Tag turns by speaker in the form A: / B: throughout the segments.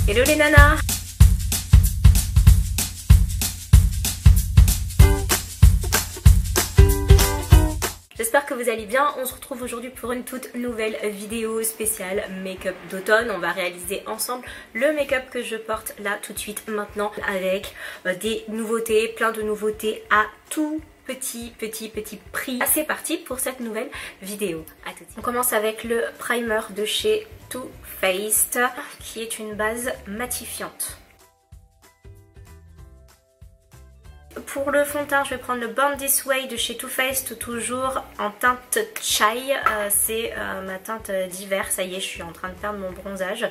A: Hello les nanas! J'espère que vous allez bien. On se retrouve aujourd'hui pour une toute nouvelle vidéo spéciale make-up d'automne. On va réaliser ensemble le make-up que je porte là tout de suite maintenant avec des nouveautés, plein de nouveautés à tout petit prix. C'est parti pour cette nouvelle vidéo. À tout de suite. On commence avec le primer de chez Too Faced qui est une base matifiante. Pour le fond de teint, je vais prendre le Born This Way de chez Too Faced, toujours en teinte Chai. C'est ma teinte d'hiver. Ça y est, je suis en train de perdre mon bronzage.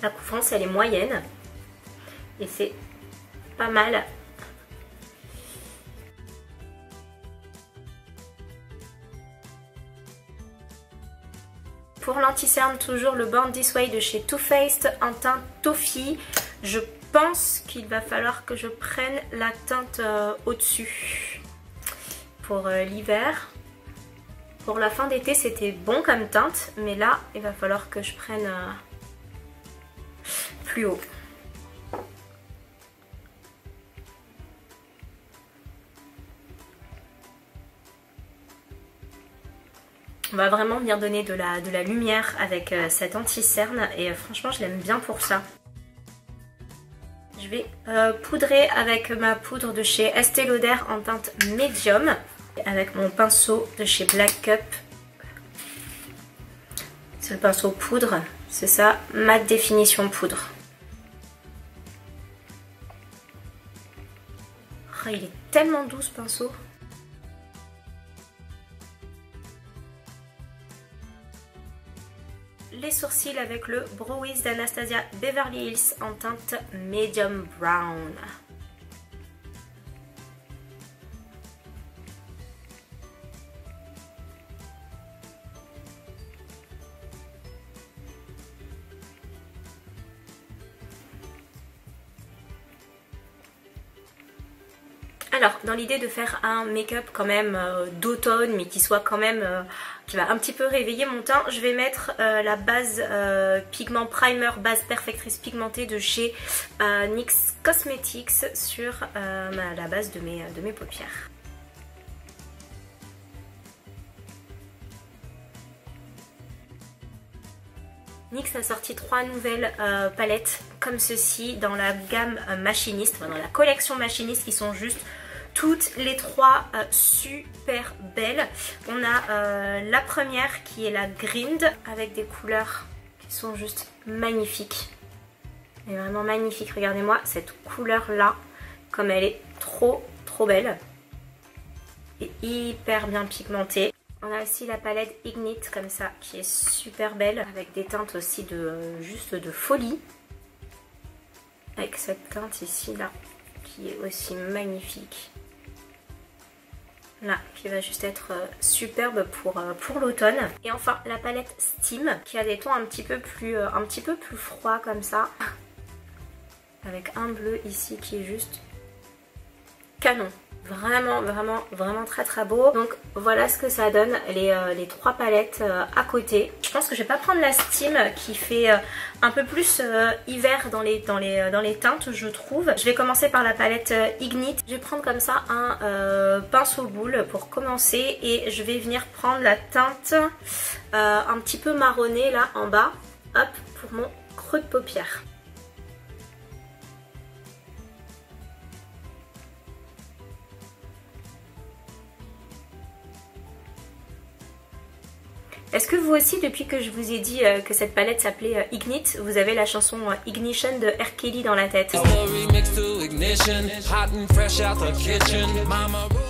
A: La couvrance, elle est moyenne. Et c'est pas mal. Pour l'anti-cerne, toujours le Born This Way de chez Too Faced en teinte Toffee. Je pense qu'il va falloir que je prenne la teinte au-dessus pour l'hiver. Pour la fin d'été, c'était bon comme teinte, mais là, il va falloir que je prenne plus haut. On va vraiment venir donner de la lumière avec cette anti-cerne et franchement je l'aime bien pour ça. Je vais poudrer avec ma poudre de chez Estée Lauder en teinte médium avec mon pinceau de chez Black Cup. C'est le pinceau poudre, c'est ça, Matte Définition Poudre. Oh, il est tellement doux ce pinceau. Les sourcils avec le Brow Wiz d'Anastasia Beverly Hills en teinte Medium Brown. Alors, dans l'idée de faire un make-up quand même d'automne, mais qui soit quand même, qui va un petit peu réveiller mon teint, je vais mettre la base pigment primer, base perfectrice pigmentée de chez NYX Cosmetics sur la base de mes paupières. NYX a sorti 3 nouvelles palettes comme ceci dans la gamme machiniste, enfin, dans la collection machiniste qui sont juste toutes les 3 super belles. On a la première qui est la Grind avec des couleurs qui sont juste magnifiques. Elle est vraiment magnifique, regardez-moi cette couleur là, comme elle est trop belle. Et hyper bien pigmentée. On a aussi la palette Ignite comme ça qui est super belle avec des teintes aussi juste de folie. Avec cette teinte ici là qui est aussi magnifique. Là, qui va juste être superbe pour l'automne. Et enfin, la palette Steam, qui a des tons un petit peu plus froids comme ça. Avec un bleu ici qui est juste canon. Vraiment très beau. Donc voilà ce que ça donne, les 3 palettes à côté. Je pense que je vais pas prendre la Steam qui fait un peu plus hiver dans les teintes, je trouve. Je vais commencer par la palette Ignite. Je vais prendre comme ça un pinceau boule pour commencer et je vais venir prendre la teinte un petit peu marronnée là en bas, hop, pour mon creux de paupière. Est-ce que vous aussi, depuis que je vous ai dit que cette palette s'appelait Ignite, vous avez la chanson Ignition de R. Kelly dans la tête?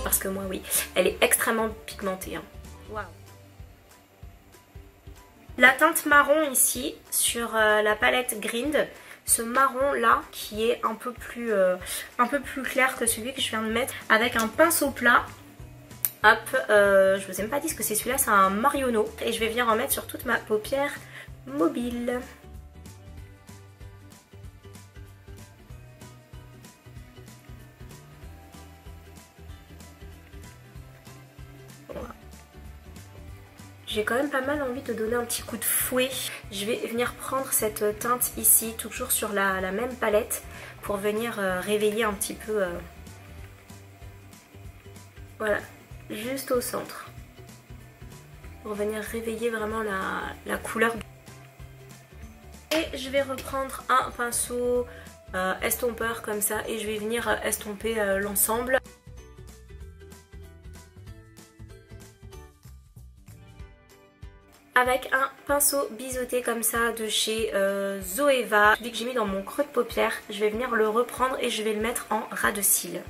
A: Parce que moi oui, elle est extrêmement pigmentée. Hein. Wow. La teinte marron ici, sur la palette Grind, ce marron là qui est un peu plus clair que celui que je viens de mettre, avec un pinceau plat. Hop, je vous ai même pas dit ce que c'est celui-là, c'est un Marionneau. Et je vais venir en mettre sur toute ma paupière mobile. J'ai quand même pas mal envie de donner un petit coup de fouet. Je vais venir prendre cette teinte ici, toujours sur la même palette, pour venir réveiller un petit peu... Voilà, juste au centre. Pour venir réveiller vraiment la couleur. Et je vais reprendre un pinceau estompeur comme ça et je vais venir estomper l'ensemble. Avec un pinceau biseauté comme ça de chez Zoeva. Celui que j'ai mis dans mon creux de paupière, je vais venir le reprendre et je vais le mettre en ras de cils.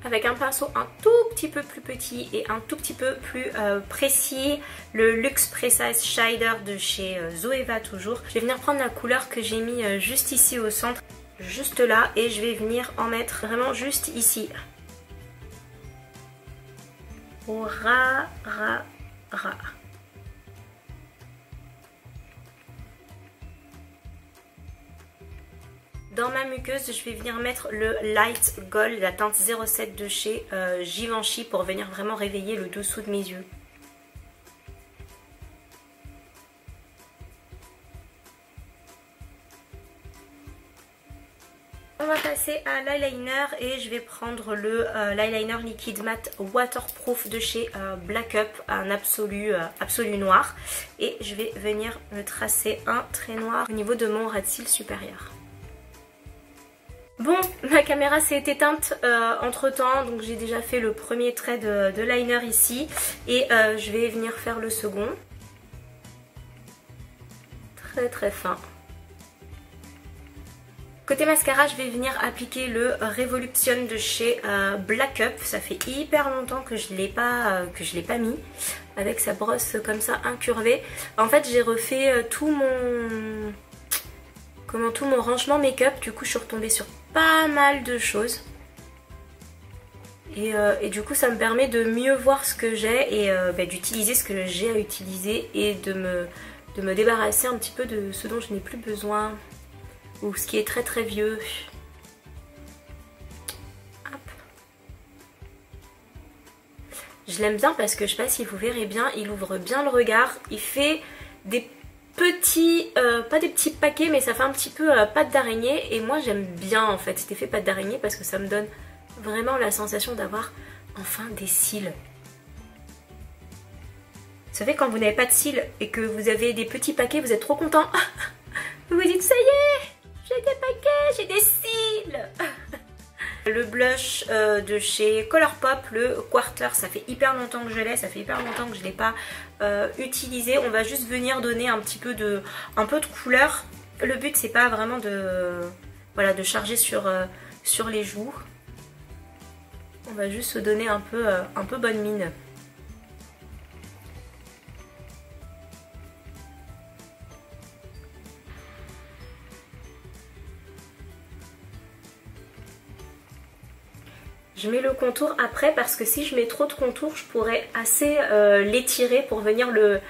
A: Avec un pinceau un tout petit peu plus petit et un tout petit peu plus précis, le Luxe Precise Shader de chez Zoeva toujours. Je vais venir prendre la couleur que j'ai mis juste ici au centre, juste là, et je vais venir en mettre vraiment juste ici. Au ras, ras, ras. Dans ma muqueuse, je vais venir mettre le Light Gold, la teinte 07 de chez Givenchy pour venir vraiment réveiller le dessous de mes yeux. On va passer à l'eyeliner et je vais prendre l'eyeliner liquide matte waterproof de chez Black Up, un absolu noir. Et je vais venir me tracer un trait noir au niveau de mon ras de cils supérieur. Bon, ma caméra s'est éteinte entre temps, donc j'ai déjà fait le premier trait de liner ici et je vais venir faire le second. Très très fin. Côté mascara, je vais venir appliquer le Revolution de chez Black Up. Ça fait hyper longtemps que je l'ai pas mis, avec sa brosse comme ça incurvée. En fait, j'ai refait tout mon rangement make-up. Du coup, je suis retombée sur pas mal de choses. Et du coup, ça me permet de mieux voir ce que j'ai et d'utiliser ce que j'ai à utiliser et de me débarrasser un petit peu de ce dont je n'ai plus besoin ou ce qui est très très vieux. Hop. Je l'aime bien parce que je sais pas si vous verrez bien, il ouvre bien le regard, il fait des petits, pas des petits paquets, mais ça fait un petit peu pâte d'araignée et moi j'aime bien en fait cet effet pâte d'araignée parce que ça me donne vraiment la sensation d'avoir enfin des cils. Vous savez, quand vous n'avez pas de cils et que vous avez des petits paquets, vous êtes trop content. Vous vous dites ça y est, j'ai des paquets, j'ai des cils. Le blush de chez Colourpop, le Quarter, ça fait hyper longtemps que je l'ai, ça fait hyper longtemps que je ne l'ai pas utilisé. On va juste venir donner un peu de couleur. Le but c'est pas vraiment de charger sur les joues. On va juste se donner un peu bonne mine. Je mets le contour après parce que si je mets trop de contour, je pourrais assez l'étirer pour venir le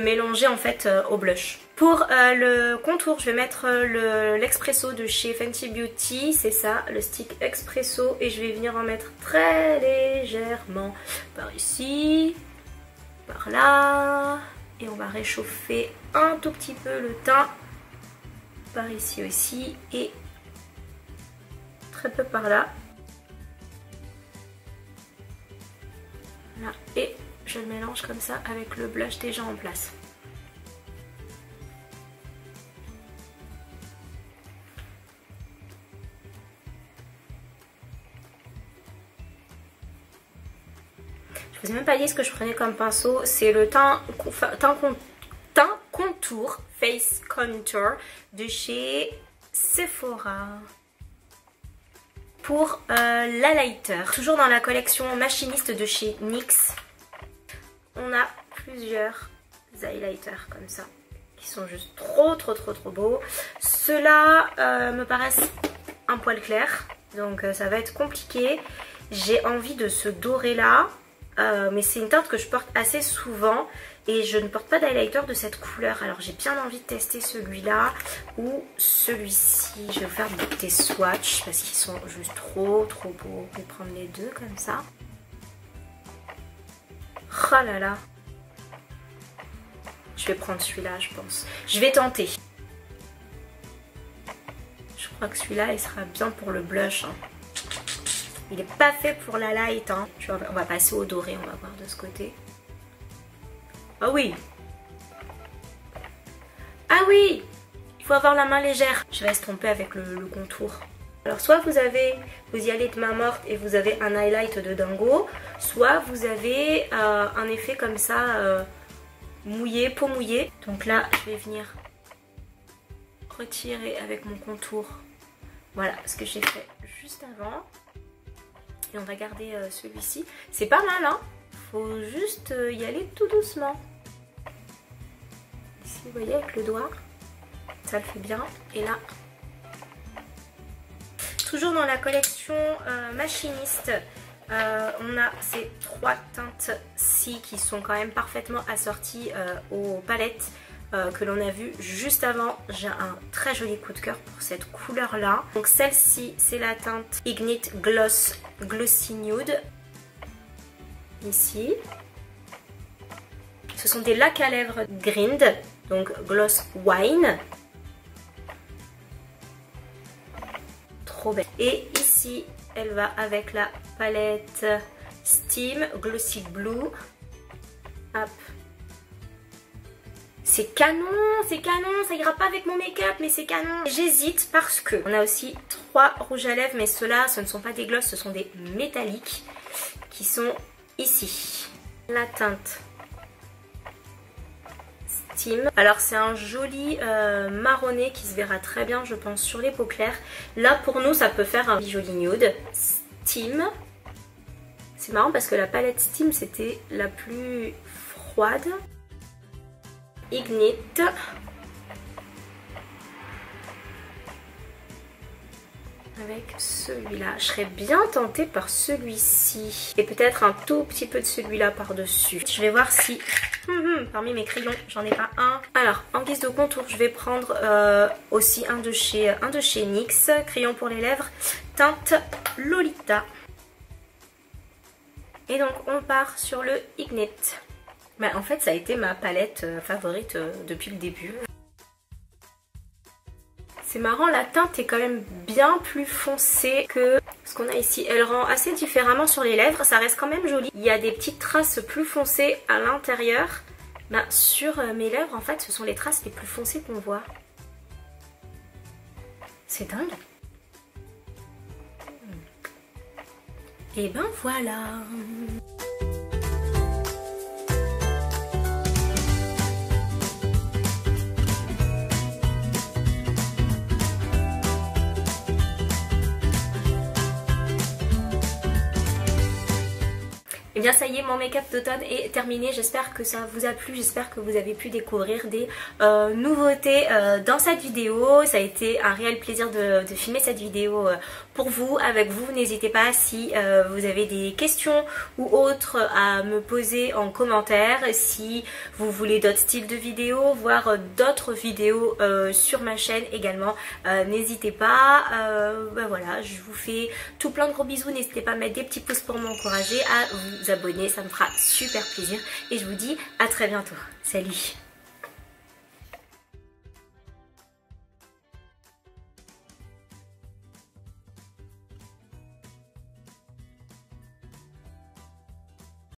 A: mélanger en fait au blush. Pour le contour, je vais mettre l'Expresso de chez Fenty Beauty, c'est ça, le stick Expresso, et je vais venir en mettre très légèrement par ici, par là, et on va réchauffer un tout petit peu le teint par ici aussi et très peu par là. Là, et je le mélange comme ça avec le blush déjà en place. Je vous ai même pas dit ce que je prenais comme pinceau, c'est le teint contour Face Contour de chez Sephora. Pour l'highlighter, toujours dans la collection machiniste de chez NYX, on a plusieurs highlighters comme ça qui sont juste trop beaux. Ceux-là me paraissent un poil clair, donc ça va être compliqué. J'ai envie de ce doré là, mais c'est une teinte que je porte assez souvent et je ne porte pas d'highlighter de cette couleur. Alors j'ai bien envie de tester celui-là ou celui-ci. Je vais vous faire des swatchs parce qu'ils sont juste trop beaux. Je vais prendre les deux comme ça. Oh là là. Je vais prendre celui-là, je pense. Je vais tenter. Je crois que celui-là, il sera bien pour le blush. Hein. Il n'est pas fait pour la light. Hein. On va passer au doré, on va voir de ce côté. Ah oui. Ah oui. Il faut avoir la main légère. Je vais estomper avec le contour. Alors soit vous y allez de main morte et vous avez un highlight de dingo. Soit vous avez un effet comme ça, mouillé, peau mouillée. Donc là, je vais venir retirer avec mon contour. Voilà ce que j'ai fait juste avant. Et on va garder celui-ci. C'est pas mal, hein. Faut juste y aller tout doucement. Ici, vous voyez, avec le doigt, ça le fait bien. Et là, toujours dans la collection machiniste, on a ces 3 teintes-ci qui sont quand même parfaitement assorties aux palettes que l'on a vu juste avant. J'ai un très joli coup de cœur pour cette couleur là. Donc celle-ci, c'est la teinte Ignite Gloss Glossy Nude. Ici. Ce sont des lacs à lèvres Grind, donc Gloss Wine. Trop belle. Et ici, elle va avec la palette Steam Glossy Blue. Hop. C'est canon, ça ira pas avec mon make-up, mais c'est canon. J'hésite parce que on a aussi 3 rouges à lèvres, mais ceux-là, ce ne sont pas des gloss, ce sont des métalliques qui sont ici. La teinte Steam. Alors c'est un joli marronné qui se verra très bien, je pense, sur les peaux claires. Là, pour nous, ça peut faire un joli nude. Steam. C'est marrant parce que la palette Steam, c'était la plus froide. Ignite. Avec celui-là. Je serais bien tentée par celui-ci. Et peut-être un tout petit peu de celui-là par-dessus. Je vais voir si parmi mes crayons, j'en ai pas un. Alors, en guise de contour, je vais prendre aussi un de chez NYX. Crayon pour les lèvres. Teinte Lolita. Et donc, on part sur le Ignite. Bah, en fait, ça a été ma palette favorite depuis le début. C'est marrant, la teinte est quand même bien plus foncée que ce qu'on a ici. Elle rend assez différemment sur les lèvres, ça reste quand même joli. Il y a des petites traces plus foncées à l'intérieur. Bah, sur mes lèvres, en fait, ce sont les traces les plus foncées qu'on voit. C'est dingue. Et ben voilà. Et bien ça y est, mon make-up d'automne est terminé. J'espère que ça vous a plu, j'espère que vous avez pu découvrir des nouveautés dans cette vidéo. Ça a été un réel plaisir de filmer cette vidéo pour vous, avec vous. N'hésitez pas si vous avez des questions ou autres à me poser en commentaire. Si vous voulez d'autres styles de vidéos, voire d'autres vidéos sur ma chaîne également, n'hésitez pas. Ben voilà, je vous fais tout plein de gros bisous. N'hésitez pas à mettre des petits pouces pour m'encourager, à vous abonner, ça me fera super plaisir. Et je vous dis à très bientôt. Salut!